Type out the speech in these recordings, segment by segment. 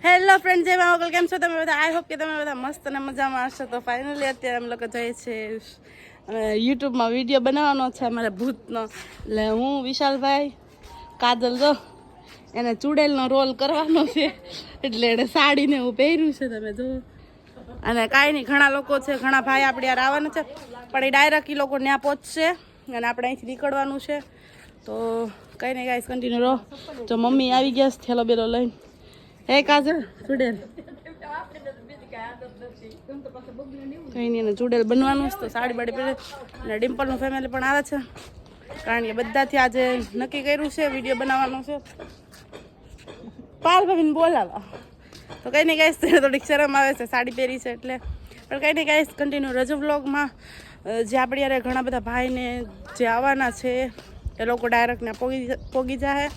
Hello friend, જય માવકલ, કેમ છો તમે બધા? આઈ હોપ કે તમે બધા મસ્ત અને મજામાં હશો. તો ફાઇનલી અત્યારે અમે લોકો જઈએ છીએ યુટ્યુબમાં વિડીયો બનાવવાનો છે અમારે ભૂતનો. એટલે હું વિશાલભાઈ કાજલ જો એને ચૂડેલનો રોલ કરવાનો છે, એટલે એને સાડીને એવું પહેર્યું છે તમે જો. અને કાંઈ નહીં, ઘણા લોકો છે, ઘણા ભાઈ આપણે યાર આવવાના છે, પણ એ ડાયરેક્ટ એ લોકો ત્યાં પહોંચશે અને આપણે અહીંથી નીકળવાનું છે. તો કંઈ નહીં ગાઈસ, કન્ટિન્યુ રહો. જો મમ્મી આવી ગયા છે થેલો બેલો લઈને. હે કાજલ, ચૂડેલ કંઈ નહીં, એને ચૂડેલ બનવાનું છે તો સાડી બાડી પહેરે. અને ડિમ્પલનું ફેમિલી પણ આવે છે, કારણ કે બધાથી આજે નક્કી કર્યું છે વિડીયો બનાવવાનો છે. પાલ ભાભીને બોલાવા તો કંઈ નહીં ગાઈસ, થોડીક શરમ આવે છે, સાડી પહેરી છે એટલે. પણ કંઈ નહીં ગાઈસ, કન્ટિન્યુ રજો વ્લોગમાં જે આપણે યારે ઘણા બધા ભાઈને જે આવવાના છે એ લોકો ડાયરેક્ટને પોગી જાય.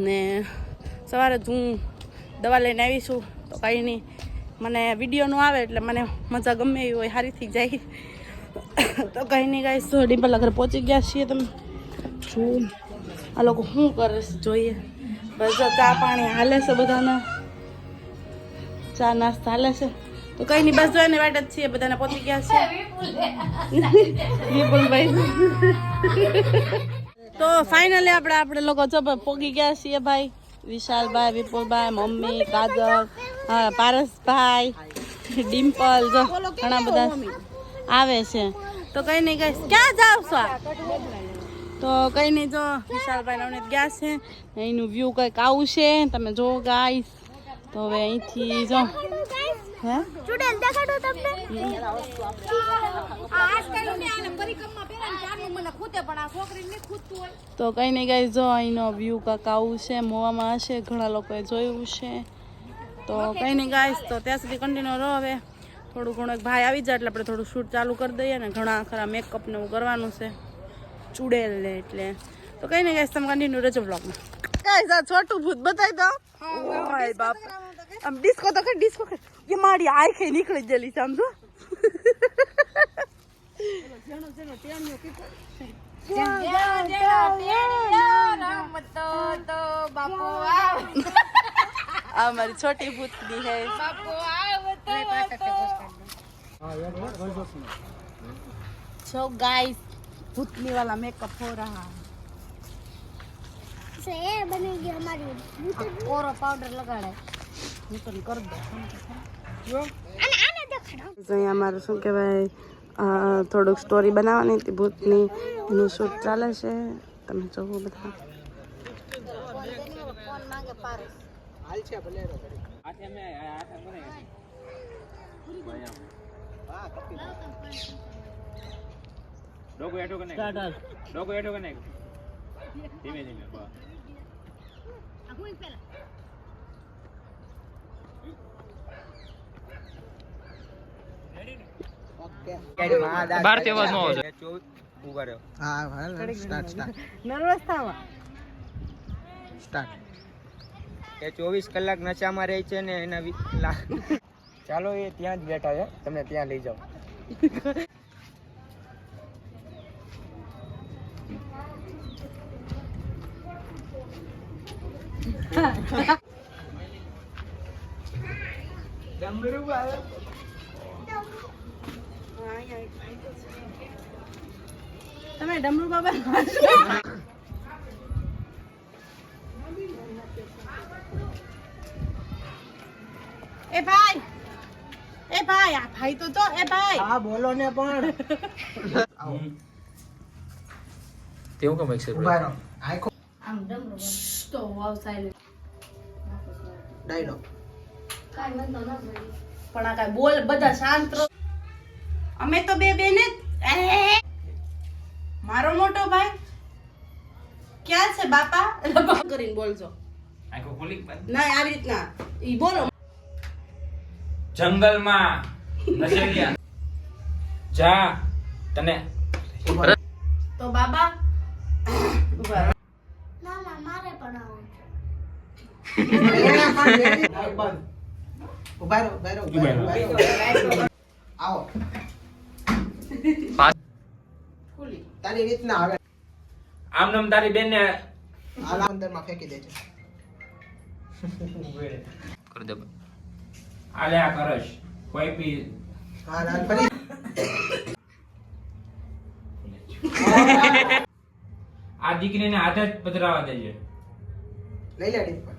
ને સવારે જ હું દવા લઈને આવીશું, તો કંઈ નહીં, મને વિડીયોનું આવે એટલે મને મજા ગમે એવી હોય, સારી થઈ જાય. તો કંઈ નહીં ગાઈસ, તો ડિમ્પલ ઘરે પહોંચી ગયા છીએ. તમે જો આ લોકો શું કરે છે જોઈએ. બસ ચા પાણી હાલે છે બધાના, ચા નાસ્તા હાલે છે. તો કંઈ નહીં, બસ જો એની વાટ જ છીએ, બધાને પહોંચી ગયા છે વિપુલભાઈ. તો ફાઇનલી આપણે લોકો જો પોગી ગયા છીએ ભાઈ. વિશાલભાઈ, વિપુલભાઈ, મમ્મી, કાજલ, પારસભાઈ, ડિમ્પલ, જો ઘણા બધા આવે છે. તો કંઈ નહીં ગાઈસ, ક્યાં જાવ છો? તો કંઈ નહીં, જો વિશાલભાઈ નવનીત ગયા છે, અહીંનું વ્યૂ કંઈક આવું છે, તમે જો ગાઈસ. તો હવે અહીંથી જો હે ચૂડેલ દેખાડો તમને. તો કંઈ નહીં ગાઈસ, જો અહીંનો વ્યૂ કાંક આવું છે, મોવામાં હશે, ઘણા લોકોએ જોયું છે. તો કંઈ નહીં ગાઈસ, તો ત્યાં સુધી કન્ટિન્યુ રહો. હવે થોડું ઘણું એક ભાઈ આવી જાય એટલે આપણે થોડું શૂટ ચાલુ કરી દઈએ ને. ઘણા ખરા મેકઅપ ને એવું કરવાનું છે ચૂડેલ ને, એટલે. તો કંઈ નહીં ગાઈસ, તમે કન્ટિન્યુ રહેજો બ્લોગમાં. ગાઈસ, આ છોટું ભૂત બતાવી દો. ઓય બાપ, આમ ડિસ્કો તો કર, ડિસ્કો કર. ये मारी आंखें निकल जली समझो. हमारी छोटी भूतनी है. So guys, भूतनी वाला मेकअप हो रहा है. बनेगी हमारी और पाउडर लगाड़ा है. कर दो. અહીંયા અમારું શું કહેવાય, થોડુંક સ્ટોરી બનાવવાની હતી ભૂતની, એનું શૂટ ચાલે છે. તમે જોવો બધા. ભારતીય અવાજ નો આવે. Nervous થાવા start. એ 24 કલાક નશામાં રહે છે ને એના ચાલો, એ ત્યાં જ બેઠા છે, તમને ત્યાં લઈ જાઓ. તમે ડમરૂ બાબા એ ભાઈ, એ ભાઈ, આ ભાઈ તો એ ભાઈ. હા બોલો ને. પણ તેવું કેમ એક્સેપ્ટ ઉભારો આમ ડમરૂ તો વાવ સાયલેન્ટ ડાયલોગ કાઈ વાંધો ન પડી. પણ આ કાઈ બોલ, બધા શાંત રહો. અમે તો બે બેને. મારો મોટો ભાઈ ક્યાં છે બાપા? કરીને બોલજો. આખો ખોલી ના, આવી રીતના ઈ બોલો. જંગલમાં નસેલિયા જા તને તો બાબા ઉભા. ના ના, મારે પણ આવો. ઉભારો આવો. ખુલી તારી રીતના આવે. આમ નામ તારી બેન ને આલા અંદરમાં ફેંકી દેજો. કરી દે આલે આ કરશ કોઈ બી હા લાલ ફરી આ દીકરીને હાથ જ પધરાવા દેજે લઈ લે ડિમ્પલ